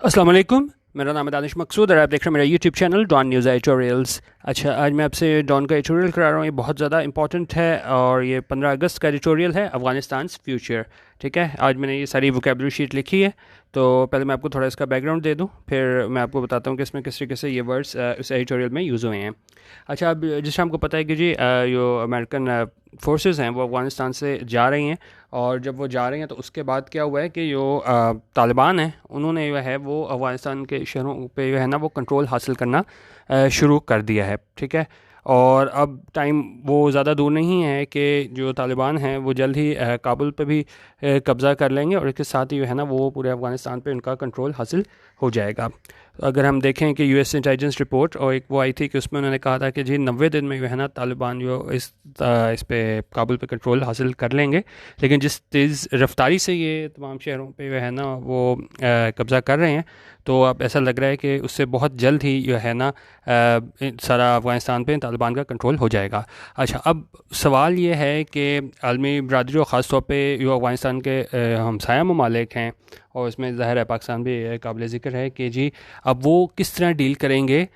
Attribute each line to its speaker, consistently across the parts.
Speaker 1: अस्सलाम वालेकुम। मेरा नाम है दानिश मकसूद और आप देख रहे हैं मेरा YouTube channel Dawn News editorials. अच्छा, आज मैं आपसे डॉन का एडिटोरियल करा रहा हूँ। ये बहुत ज़्यादा इंपॉर्टेंट है और ये 15 अगस्त का एडिटोरियल है, अफगानिस्तान फ्यूचर। ठीक है, आज मैंने ये सारी वोकेबलरी शीट लिखी है। तो पहले मैं आपको थोड़ा इसका बैकग्राउंड दे दूँ, फिर मैं आपको बताता हूँ कि इसमें किस तरीके से ये वर्ड्स इस एडिटोरियल में यूज़ हुए हैं। अच्छा, अब जिस हमको पता है कि जी जो अमेरिकन फोर्सेस हैं वो अफ़गानिस्तान से जा रही हैं, और जब वो जा रही हैं तो उसके बाद क्या हुआ है कि जो तालिबान हैं उन्होंने जो है वो अफ़गानिस्तान के शहरों पे जो है ना वो कंट्रोल हासिल करना शुरू कर दिया है। ठीक है, और अब टाइम वो ज़्यादा दूर नहीं है कि जो तालिबान हैं वो जल्द ही काबुल पे भी कब्ज़ा कर लेंगे, और इसके साथ ही जो है ना वो पूरे अफ़गानिस्तान पे उनका कंट्रोल हासिल हो जाएगा। अगर हम देखें कि यूएस इंटेलिजेंस रिपोर्ट और एक वो आई थी कि उसमें उन्होंने कहा था कि जी 90 दिन में जो है ना तालिबान जो इस पे काबुल पे कंट्रोल हासिल कर लेंगे। लेकिन जिस तेज़ रफ्तारी से ये तमाम शहरों पे जो है ना वो कब्ज़ा कर रहे हैं, तो अब ऐसा लग रहा है कि उससे बहुत जल्द ही जो है ना सारा अफ़गानिस्तान पे तालिबान का कंट्रोल हो जाएगा। अच्छा, अब सवाल ये है कि आलमी बरादरी और ख़ास तौर पे जो अफ़गानिस्तान के हमसाया ममालिक हैं, और इसमें ज़ाहिर है पाकिस्तान भी काबिल ज़िक्र है कि जी अब वो किस तरह डील करेंगे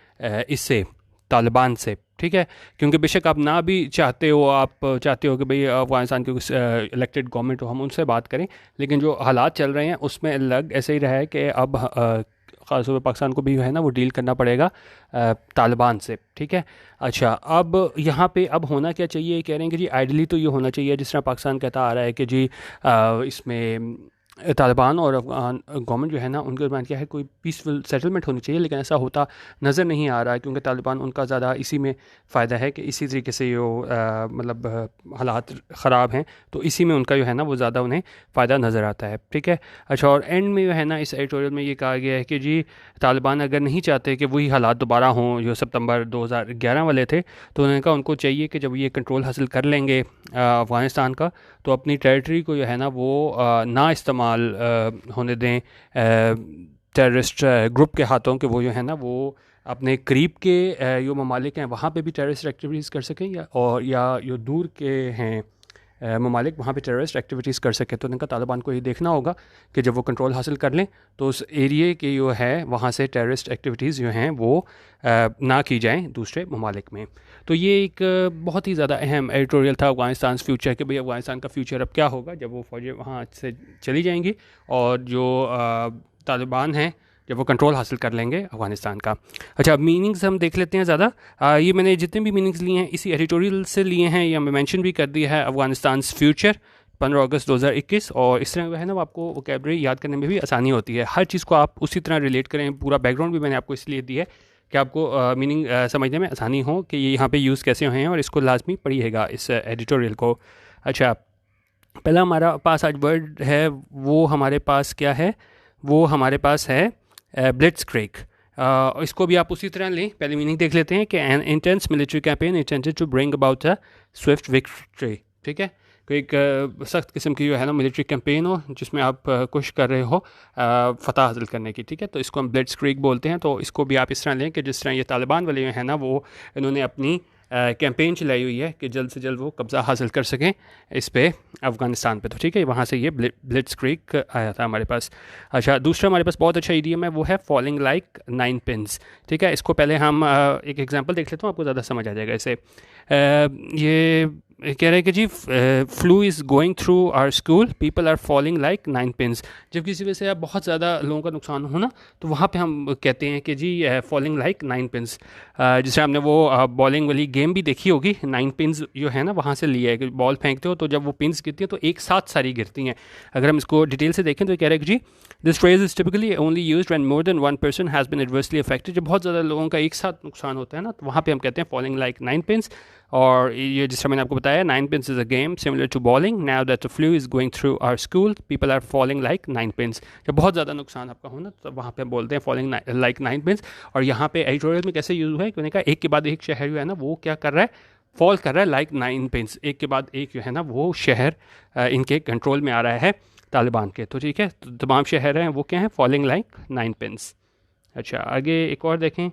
Speaker 1: इससे, तालिबान से। ठीक है, क्योंकि बेशक आप ना भी चाहते हो, आप चाहते हो कि भाई अफ़गानिस्तान की इलेक्टेड गवर्नमेंट हो, हम उनसे बात करें, लेकिन जो हालात चल रहे हैं उसमें लग ऐसे ही रहा है कि अब ख़ासतौर पर पाकिस्तान को भी जो है ना वो डील करना पड़ेगा तालिबान से। ठीक है, अच्छा, अब यहाँ पे अब होना क्या चाहिए, कह रहे हैं कि जी आइडली तो ये होना चाहिए जिस तरह पाकिस्तान कहता आ रहा है कि जी इसमें तालिबान और अफ़गान गवर्नमेंट जो है ना उनके दरमियान क्या है, कोई पीसफुल सेटलमेंट होनी चाहिए, लेकिन ऐसा होता नज़र नहीं आ रहा है, क्योंकि तालिबान उनका ज़्यादा इसी में फ़ायदा है कि इसी तरीके से जो मतलब हालात ख़राब हैं तो इसी में उनका जो है ना वो ज़्यादा उन्हें फ़ायदा नज़र आता है। ठीक है, अच्छा, और एंड में जो है ना इस एडिटोरियल में ये कहा गया है कि जी तालिबान अगर नहीं चाहते कि वही हालात दोबारा हों जो सितंबर 2011 वाले थे, तो उन्होंने कहा उनको चाहिए कि जब ये कंट्रोल हासिल कर लेंगे अफ़गानिस्तान का, तो अपनी टेरिटरी को जो है ना वो ना इस्तेमाल होने दें टेररिस्ट ग्रुप के हाथों, के वो जो है ना वो अपने करीब के जो ममालिक हैं वहाँ पे भी टेररिस्ट एक्टिविटीज़ कर सकें, या जो दूर के हैं ममालिक वहाँ पे टेररिस्ट एक्टिविटीज़ कर सके। तो उनका तालिबान को ये देखना होगा कि जब वो कंट्रोल हासिल कर लें तो उस एरिए के जो है वहाँ से टेररिस्ट एक्टिविटीज़ जो हैं वो ना की जाएं दूसरे ममालिक में। तो ये एक बहुत ही ज़्यादा अहम एडिटोरियल था अफ़गानिस्तान फ्यूचर कि भाई अफ़गानिस्तान का फ्यूचर अब क्या होगा जब वो फ़ौजें वहाँ से चली जाएंगी, और जो तालिबान हैं जब वो कंट्रोल हासिल कर लेंगे अफ़गानिस्तान का। अच्छा, अब मीनिंग्स हम देख लेते हैं ज़्यादा। ये मैंने जितने भी मीनिंग्स लिए हैं इसी एडिटोरियल से लिए हैं, या मैं मेंशन भी कर दिया है अफ़गानिस्तान फ्यूचर 15 अगस्त 2021, और इस तरह है ना वो आपको वोकैबलरी याद करने में भी आसानी होती है। हर चीज़ को आप उसी तरह रिलेट करें, पूरा बैकग्राउंड भी मैंने आपको इसलिए दिया है कि आपको मीनिंग समझने में आसानी हो कि ये यहाँ पे यूज़ कैसे हुए हैं, और इसको लाजमी पढ़िएगा इस एडिटोरियल को। अच्छा, पहला हमारा पास आज वर्ड है, वो हमारे पास क्या है, वो हमारे पास है ब्लिट्ज़क्रीग। इसको भी आप उसी तरह लें। पहले मीनिंग देख लेते हैं कि an intense military campaign intended to bring about a swift victory. ठीक है, तो एक सख्त किस्म की जो है ना मिलिट्री कैंपेन हो जिसमें आप कोशिश कर रहे हो फ़तह हासिल करने की। ठीक है, तो इसको हम ब्लिट्ज़क्रीग बोलते हैं। तो इसको भी आप इस तरह लें कि जिस तरह ये तालिबान वाले जो है ना वो इन्होंने अपनी कैंपेन चलाई हुई है कि जल्द से जल्द वो कब्ज़ा हासिल कर सकें इस पे अफ़गानिस्तान पे। तो ठीक है, वहाँ से ये ब्लिट्ज़क्रीग आया था हमारे पास। अच्छा, दूसरा हमारे पास बहुत अच्छा इडियम है, वो है फॉलिंग लाइक 9 पिन्स। ठीक है, इसको पहले हम एक एग्जांपल देख लेते हूँ, आपको ज़्यादा समझ आ जाएगा इसे। ये कह रहे हैं कि जी flu is going through our school, people are falling like 9 pins. जब किसी वजह से बहुत ज़्यादा लोगों का नुकसान हो ना, तो वहाँ पे हम कहते हैं कि जी फॉलिंग लाइक 9 पिन्स। जैसे आपने वो बॉलिंग वाली गेम भी देखी होगी, 9 पिन्स जो है ना वहाँ से लिया है कि बॉल फेंकते हो तो जब वो पिन्स गिरती हैं तो एक साथ सारी गिरती हैं। अगर हम इसको डिटेल से देखें तो कह रहे हैं कि जी this phrase is typically only used when more than one person has been adversely affected. जब बहुत ज़्यादा लोगों का एक साथ नुकसान होता है ना, तो वहाँ पे हम कहते हैं फॉलिंग लाइक 9 पिन्स। और ये जिस तरह मैंने आपको बताया, 9 pins is a game similar to bowling, now that the flu is going through our school, people are falling like 9 pins. जब बहुत ज़्यादा नुकसान आपका हो ना, तो वहाँ पे बोलते हैं फॉलिंग लाइक 9 पिन्स। और यहाँ पे एडिटोरियल में कैसे यूज़ हुआ है, उन्होंने कहा एक के बाद एक शहर जो है ना वो क्या कर रहा है, फॉल कर रहा है लाइक 9 पिन्स। एक के बाद एक जो है ना वो शहर इनके कंट्रोल में आ रहा है तालिबान के। तो ठीक है, तो तमाम शहर हैं वो क्या हैं, फॉलिंग लाइक 9 पिन्स। अच्छा, आगे एक और देखें।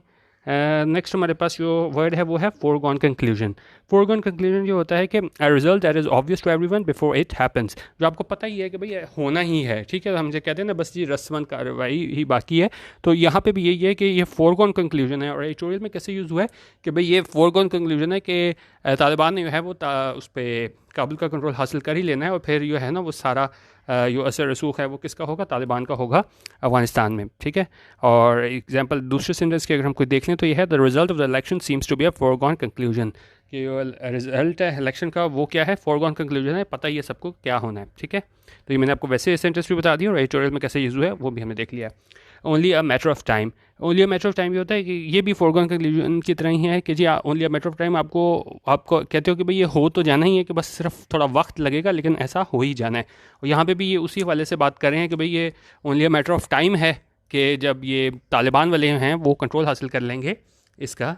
Speaker 1: नेक्स्ट हमारे पास जो वर्ड है वो है फोरगॉन कंक्लूजन। फोरगॉन कंक्लूजन जो होता है कि a result that is obvious to everyone before it happens, जो आपको पता ही है कि भाई ये होना ही है, ठीक है, हम जो कहते हैं ना बस ये रस्मन कार्रवाई ही बाकी है, तो यहाँ पे भी यही है कि ये फोरगॉन कंक्लूजन है। और एडिटोरियल में कैसे यूज़ हुआ है कि भाई ये फोरगॉन कंक्लूजन है कि तालिबान ने जो है वो उस पर काबुल का कंट्रोल हासिल कर ही लेना है, और फिर जो है ना वो सारा जो असर रसूख है वो किसका होगा, तालिबान का होगा अफगानिस्तान में, ठीक है। और एग्जांपल दूसरे सेंटेंस की अगर हम कोई देख लें तो ये है the result of the election seems to be a foregone conclusion, कि जो रिजल्ट है इलेक्शन का वो क्या है, फोरगॉन कंक्लूजन है, पता ही है सबको क्या होना है, ठीक है। तो ये मैंने आपको वैसे सेंटेंस भी बता दिया और एडिटोरियल में कैसे यूज़ हुआ है वो भी हमने देख लिया। Only a matter of time, only a matter of time ये होता है कि ये भी फोरगॉन कंक्लूजन की तरह ही है कि जी only a matter of time, आपको कहते हो कि भाई ये हो तो जाना ही है, कि बस सिर्फ थोड़ा वक्त लगेगा लेकिन ऐसा हो ही जाना है। और यहाँ पे भी ये उसी हवाले से बात कर रहे हैं कि भाई ये only a matter of time है कि जब ये तालिबान वाले हैं वो कंट्रोल हासिल कर लेंगे इसका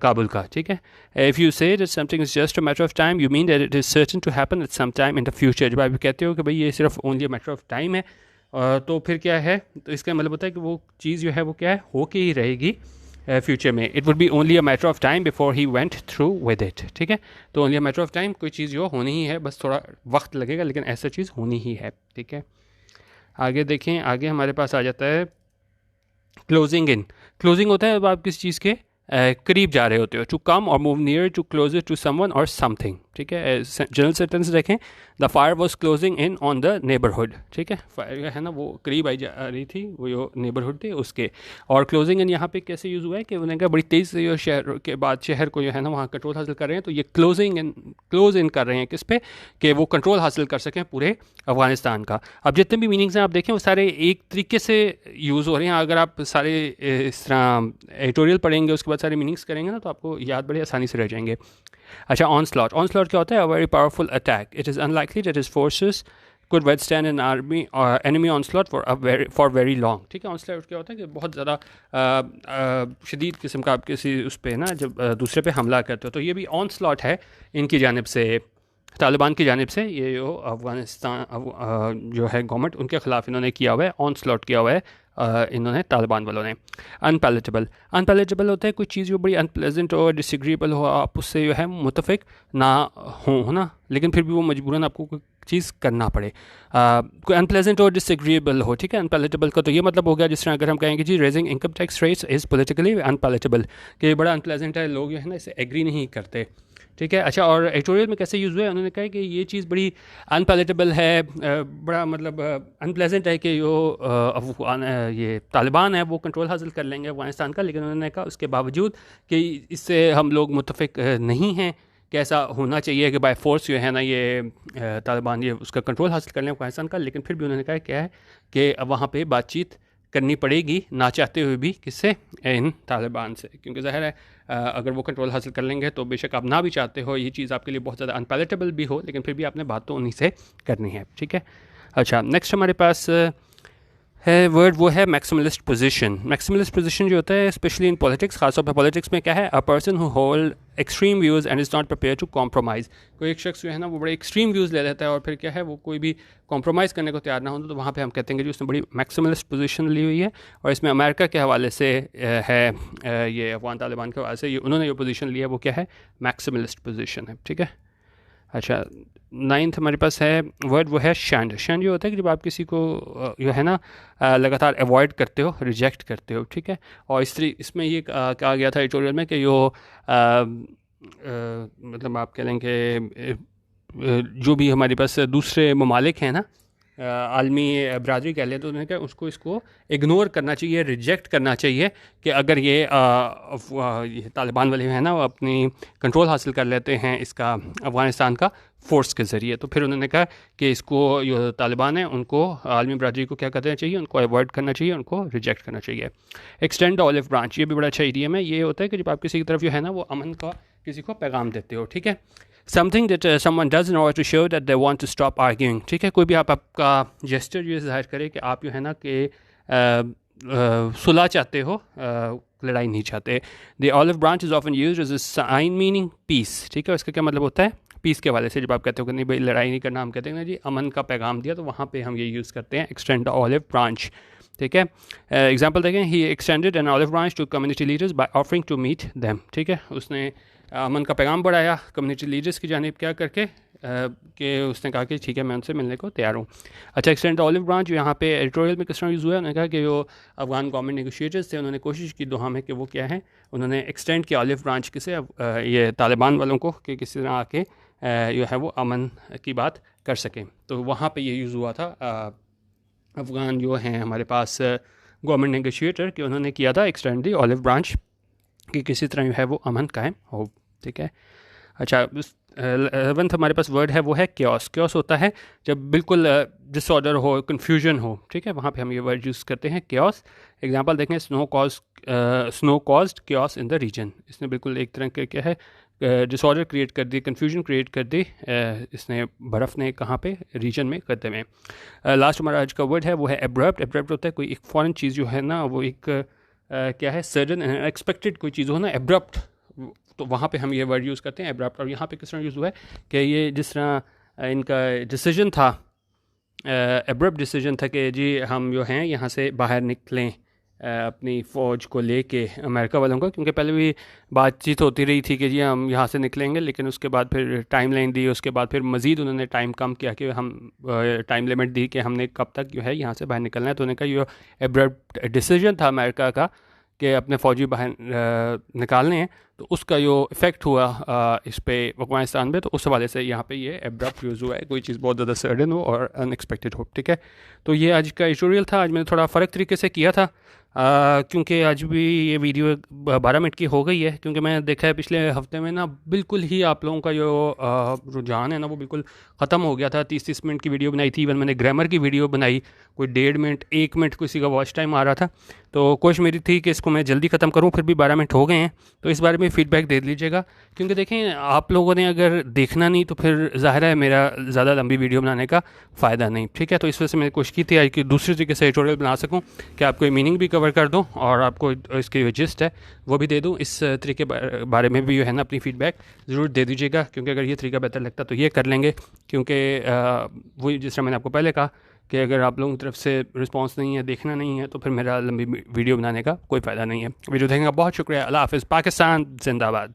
Speaker 1: काबुल का, ठीक है। If you say that something is just a matter of time you mean that it is certain to happen at some time in the future. जब आप कहते हो कि भाई ये सिर्फ only a matter of time है, तो फिर क्या है, तो इसका मतलब होता है कि वो चीज़ जो है वो क्या है, हो के ही रहेगी फ्यूचर में। It would be only a matter of time before he went through with it, ठीक है। तो only a matter of time, कोई चीज़ जो होनी ही है, बस थोड़ा वक्त लगेगा लेकिन ऐसा चीज़ होनी ही है, ठीक है। आगे देखें, आगे हमारे पास आ जाता है क्लोजिंग इन। क्लोजिंग होता है जब आप किसी चीज़ के करीब जा रहे होते हो, टू कम और move near to closer to someone और समथिंग, ठीक है। जनरल सेंटेंस देखें, the fire was closing in on the neighbourhood, ठीक है, फायर है ना वो करीब आई जा रही थी, वो जो नेबरहुड थे उसके। और क्लोजिंग इन यहाँ पे कैसे यूज़ हुआ है कि उन्होंने कहा बड़ी तेज़ से जो शहर के बाद शहर को जो है ना वहाँ कंट्रोल हासिल कर रहे हैं, तो ये क्लोज इन कर रहे हैं किस पे, कि वो कंट्रोल हासिल कर सकें पूरे अफगानिस्तान का। अब जितने भी मीनिंग्स हैं आप देखें वो सारे एक तरीके से यूज़ हो रहे हैं। अगर आप सारे इस तरह एडिटोरियल पढ़ेंगे उसके बाद सारे मीनिंग्स करेंगे ना तो आपको याद बड़े आसानी से रह जाएंगे। अच्छा, ऑनस्लॉट, ऑनस्लॉट क्या होता है, a very powerful attack, it is unlikely that his forces could withstand an army or enemy onslaught for very long, ठीक है। ऑनस्लॉट क्या होता है कि बहुत ज़्यादा शदीद किस्म का आप किसी उस पर ना जब दूसरे पे हमला करते हो, तो ये भी ऑनस्लॉट है इनकी जानिब से, तालिबान की जानिब से। ये जो अफगानिस्तान जो है गवर्नमेंट उनके ख़िलाफ़ इन्होंने किया हुआ है, ऑनस्लॉट किया हुआ है इन्होंने तालिबान वालों ने। अनपैलेटेबल, अनपैलेटेबल होता है कोई चीज़ जो बड़ी अनप्लेजेंट हो, डिसएग्रीबल हो, आप उससे जो है मुतफिक ना हो ना, लेकिन फिर भी वो मजबूरन आपको कोई चीज़ करना पड़े, कोई अनप्लेजेंट और डिसएग्रीबल हो, ठीक है। अनपैलेटेबल का तो ये मतलब हो गया जिस तरह अगर हम कहेंगे जी raising income tax rates is politically unpalatable, कि बड़ा अनप्लेजेंट है, लोग जो है ना इससे एग्री नहीं करते, ठीक है। अच्छा, और एडिटोरियल में कैसे यूज़ हुआ है, उन्होंने कहा कि ये चीज़ बड़ी अनपैलेटेबल है, बड़ा मतलब अनप्लेजेंट है कि जो अफगान ये तालिबान है वो कंट्रोल हासिल कर लेंगे अफगानिस्तान का, लेकिन उन्होंने कहा उसके बावजूद कि इससे हम लोग मुतफिक नहीं हैं कि ऐसा होना चाहिए कि बाय फोर्स जो है ना ये तालिबान ये उसका कंट्रोल हासिल कर लें अफगानिस्तान का, लेकिन फिर भी उन्होंने कहा क्या है कि वहाँ पे बातचीत करनी पड़ेगी ना चाहते हुए भी, किससे, इन तालिबान से, क्योंकि ज़ाहिर है अगर वो कंट्रोल हासिल कर लेंगे तो बेशक आप ना भी चाहते हो ये चीज़ आपके लिए बहुत ज़्यादा अनपैलेटेबल भी हो, लेकिन फिर भी आपने बात तो उन्हीं से करनी है, ठीक है। अच्छा, नेक्स्ट हमारे पास है वर्ड, वो है मैक्सिमलिस्ट पोजीशन। मैक्सिमलिस्ट पोजीशन जो होता है स्पेशली इन पॉलिटिक्स, खासतौर पर पॉलिटिक्स में क्या है, a person who hold extreme views and is not prepare to compromise. कोई एक शख्स जो है ना वो बड़े एक्सट्रीम व्यूज़ ले लेता है और फिर क्या है वो कोई भी कॉम्प्रोमाइज़ करने को तैयार ना हो, तो वहाँ पे हम कहते हैं कि उसने बड़ी मैक्सिमलिस्ट पोजीशन ली हुई है। और इसमें अमेरिका के हवाले से है ये अफगान तालिबान के हवाले से ये उन्होंने जो पोजीशन लिया है वो क्या है, मैक्सिमलिस्ट पोजीशन है, ठीक है। अच्छा, नाइन्थ हमारे पास है वर्ड, वो है शंड। शंड ये होता है कि जब आप किसी को जो है ना लगातार अवॉइड करते हो, रिजेक्ट करते हो, ठीक है। और इसमें ये कहा गया था एडिटोरियल में कि जो मतलब आप कह लें कि जो भी हमारे पास दूसरे ममालिक हैं ना, आलमी बरादरी कह लें, तो उन्होंने कहा उसको इसको इग्नोर करना चाहिए, रिजेक्ट करना चाहिए कि अगर ये तालिबान वाले हैं ना वो अपनी कंट्रोल हासिल कर लेते हैं इसका अफ़गानिस्तान का फ़ोर्स के ज़रिए, तो फिर उन्होंने कहा कि इसको जो तालिबान है उनको आलमी बरादरी को क्या करना चाहिए, उनको अवॉइड करना चाहिए, उनको रिजेक्ट करना चाहिए। एक्सटेंड द ऑलिव ब्रांच, ये भी बड़ा अच्छा इडियम है। ये होता है कि जब आप किसी की तरफ जो है ना वो अमन का किसी को पैगाम देते हो, ठीक है। Something that someone does in order to show that they want to stop arguing, ठीक है। कोई भी आपका जेस्चर ये ज़ाहिर करे कि आप जो है ना कि सुलह चाहते हो, लड़ाई नहीं चाहते। The olive branch is often used as a sign meaning peace, ठीक है। इसका क्या मतलब होता है, पीस के हवाले से जब आप कहते हो कि नहीं भाई लड़ाई नहीं करना, हम कहते हैं ना जी अमन का पैगाम दिया, तो वहाँ पे हम ये यूज़ करते हैं एक्सटेंड द ऑलिव ब्रांच। ठीक है। एग्जांपल देखें, he extended an olive branch to community leaders by offering to meet them. ठीक है, उसने अमन का पैगाम बढ़ाया कम्युनिटी लीडर्स की जानिब क्या करके कि उसने कहा कि ठीक है मैं उनसे मिलने को तैयार हूँ। अच्छा, एक्सटेंड ऑलिव ब्रांच यहाँ पे एडिटोरियल में किस तरह यूज़ हुआ है, उन्होंने कहा कि जो अफगान गवर्नमेंट नेगोशिएटर्स थे उन्होंने कोशिश की दोहा में कि वो क्या है, उन्होंने एक्सटेंड किया ऑलिव ब्रांच किसे ये तालिबान वालों को कि किसी तरह आके जो है वो अमन की बात कर सकें। तो वहाँ पे ये यूज़ हुआ था अफ़गान जो हैं हमारे पास गवर्नमेंट नेगोशिएटर कि उन्होंने किया था एक्सटेंड दी ऑलिव ब्रांच कि किसी तरह जो है वो अमन कायम हो। ठीक है। अच्छा, 11th हमारे पास वर्ड है वो है क्योस। क्योस होता है जब बिल्कुल डिसऑर्डर हो, कन्फ्यूजन हो। ठीक है, वहाँ पे हम ये वर्ड यूज़ करते हैं क्योस। एग्जांपल देखें, snow caused chaos in the region. इसने बिल्कुल एक तरह के क्या है डिसऑर्डर क्रिएट कर दी, कन्फ्यूजन क्रिएट कर दी इसने, बर्फ़ ने कहाँ पे, रीजन में करते में। लास्ट हमारा आज का वर्ड है वो है एब्रप्ट। एब्रप्ट होता है कोई एक फ़ॉरेन चीज़ जो है ना वो एक क्या है सडन अनएक्सपेक्टेड कोई चीज़ हो ना, एब्रप्ट, तो वहाँ पे हम ये वर्ड यूज़ करते हैं एब्रप्ट। और यहाँ पे किस तरह यूज़ हुआ है कि ये जिस तरह इनका डिसीजन था, एब्रप्ट डिसीजन था कि जी हम जो हैं यहाँ से बाहर निकलें अपनी फ़ौज को लेके अमेरिका वालों को, क्योंकि पहले भी बातचीत होती रही थी कि जी हम यहाँ से निकलेंगे, लेकिन उसके बाद फिर टाइम लाइन दी, उसके बाद फिर मज़ीद उन्होंने टाइम कम किया कि हम टाइम लिमिट दी कि हमने कब तक जो है यहाँ से बाहर निकलना है। तो उन्होंने कहा ये एब्रप्ट डिसीजन था अमेरिका का कि अपने फ़ौजी बाहर निकालने हैं, तो उसका जो इफ़ेक्ट हुआ इस पे अफगानिस्तान में, तो उस हवाले से यहाँ पे ये एब्रप्ट यूज़ हुआ है, कोई चीज़ बहुत ज़्यादा सडन हो और अनएक्सपेक्टेड हो। ठीक है, तो ये आज का एडिटोरियल था। आज मैंने थोड़ा फ़र्क तरीके से किया था क्योंकि आज भी ये वीडियो 12 मिनट की हो गई है, क्योंकि मैंने देखा है पिछले हफ्ते में ना बिल्कुल ही आप लोगों का जो रुझान है ना वो बिल्कुल ख़त्म हो गया था। 30-30 मिनट की वीडियो बनाई थी, इवन मैंने ग्रामर की वीडियो बनाई, कोई 1.5 मिनट 1 मिनट किसी का वॉच टाइम आ रहा था। तो कोशिश मेरी थी कि इसको मैं जल्दी ख़त्म करूँ, फिर भी 12 मिनट हो गए हैं, तो इस बारे में फ़ीडबैक दे लीजिएगा। क्योंकि देखें, आप लोगों ने अगर देखना नहीं तो फिर ज़ाहिर है मेरा ज़्यादा लंबी वीडियो बनाने का फ़ायदा नहीं। ठीक है, तो इस वजह से मैंने कोशिश की थी आज की दूसरे तरीके से एडिटोरियल बना सकूँ कि आपको मीनिंग भी कवर कर दूँ और आपको इसकी जो जिस्ट है वो भी दे दूँ। इस तरीके बारे में भी जो है ना अपनी फ़ीडबैक ज़रूर दे दीजिएगा, क्योंकि अगर ये तरीका बेहतर लगता तो ये कर लेंगे। क्योंकि वही जिस तरह मैंने आपको पहले कहा कि अगर आप लोगों की तरफ से रिस्पांस नहीं है, देखना नहीं है, तो फिर मेरा लंबी वीडियो बनाने का कोई फ़ायदा नहीं है। वीडियो देखने का बहुत शुक्रिया। अल्लाह हाफ़िज़। पाकिस्तान जिंदाबाद।